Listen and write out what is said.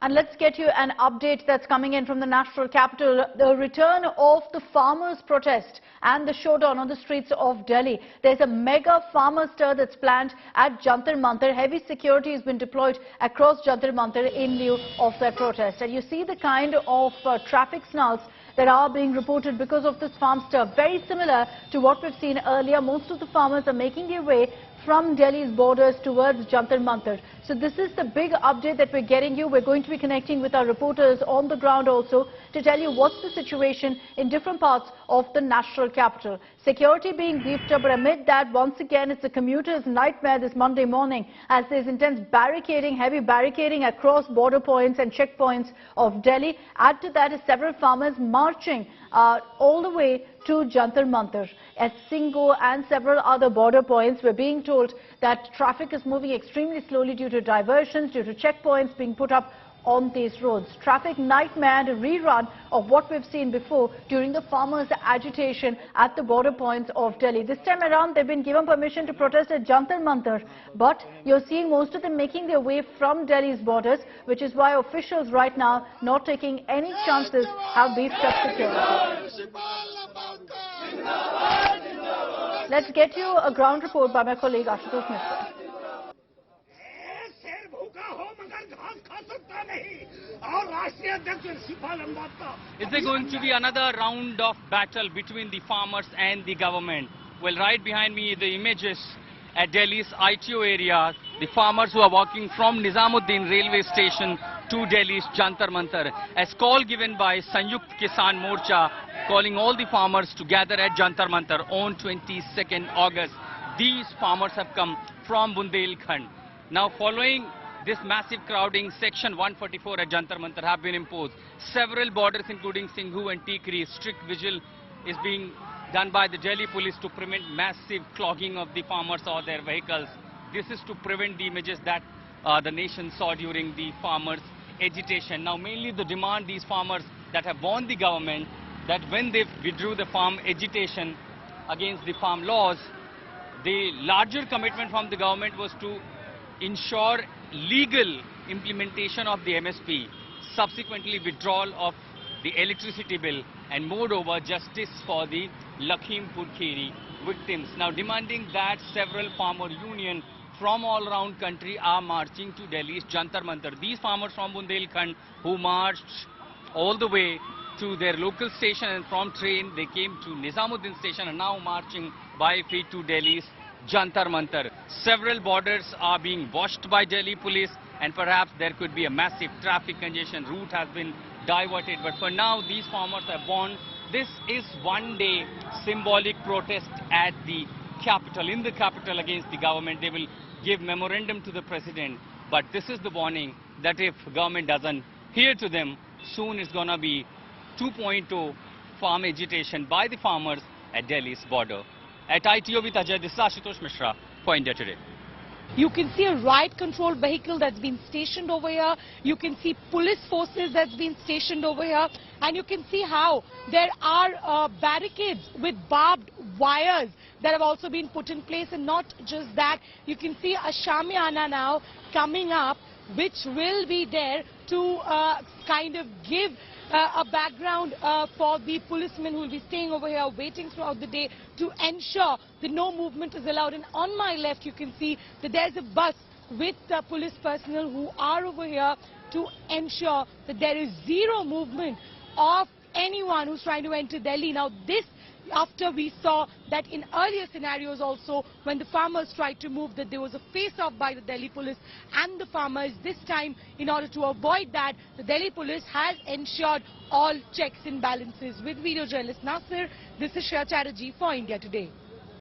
And let's get you an update that's coming in from the national capital. The return of the farmers' protest and the showdown on the streets of Delhi. There's a mega farmer stir that's planned at Jantar Mantar. Heavy security has been deployed across Jantar Mantar in lieu of their protest. And you see the kind of traffic snarls that are being reported because of this farm stir. Very similar to what we've seen earlier. Most of the farmers are making their way from Delhi's borders towards Jantar Mantar. So this is the big update that we're getting you. We're going to be connecting with our reporters on the ground also to tell you what's the situation in different parts of the national capital. Security being beefed up, but amid that, once again, it's a commuter's nightmare this Monday morning as there's intense barricading, heavy barricading across border points and checkpoints of Delhi. Add to that is several farmers marching all the way to Jantar Mantar at Singhu and several other border points. We're being told that traffic is moving extremely slowly due to diversions, due to checkpoints being put up on these roads. Traffic nightmare and a rerun of what we've seen before during the farmers' agitation at the border points of Delhi. This time around, they've been given permission to protest at Jantar Mantar, but you're seeing most of them making their way from Delhi's borders, which is why officials right now not taking any chances have beefed up security. Let's get you a ground report by my colleague Ashutosh Mishra. Is there going to be another round of battle between the farmers and the government? Well, right behind me, the images at Delhi's ITO area, the farmers who are walking from Nizamuddin railway station to Delhi's Jantar Mantar, as call given by Kisan Morcha, calling all the farmers to gather at Jantar Mantar on 22nd August. These farmers have come from Bundelkhand. Now, following this massive crowding, Section 144 at Jantar Mantar have been imposed. Several borders, including Singhu and Tikri, strict vigil is being done by the Delhi police to prevent massive clogging of the farmers or their vehicles. This is to prevent the images that the nation saw during the farmers' agitation. Now, mainly the demand these farmers that have warned the government that when they withdrew the farm agitation against the farm laws, the larger commitment from the government was to ensure legal implementation of the MSP, subsequently withdrawal of the electricity bill, and moreover justice for the Lakhimpur Kheri victims. Now demanding that, several farmer unions from all around country are marching to Delhi's Jantar Mantar. These farmers from Bundelkhand who marched all the way to their local station, and from train they came to Nizamuddin station and now marching by feet to Delhi's Jantar Mantar. Several borders are being watched by Delhi police, and perhaps there could be a massive traffic congestion. Route has been diverted, but for now these farmers have warned this is one-day symbolic protest at the capital, in the capital against the government. They will give memorandum to the president, but this is the warning that if government doesn't hear to them, soon it's gonna be 2.0 farm agitation by the farmers at Delhi's border. At ITO with Ajay, this is Ashutosh Mishra for India Today. You can see a riot control vehicle that's been stationed over here. You can see police forces that's been stationed over here. And you can see how there are barricades with barbed wires that have also been put in place. And not just that, you can see a shamiana now coming up, which will be there to kind of give a background for the policemen who will be staying over here, waiting throughout the day to ensure that no movement is allowed. And on my left, you can see that there's a bus with police personnel who are over here to ensure that there is zero movement of anyone who's trying to enter Delhi. Now, this after we saw that in earlier scenarios also, when the farmers tried to move, that there was a face-off by the Delhi police and the farmers. This time, in order to avoid that, the Delhi police has ensured all checks and balances. With video journalist Nasir, this is Shreya Chatterjee for India Today.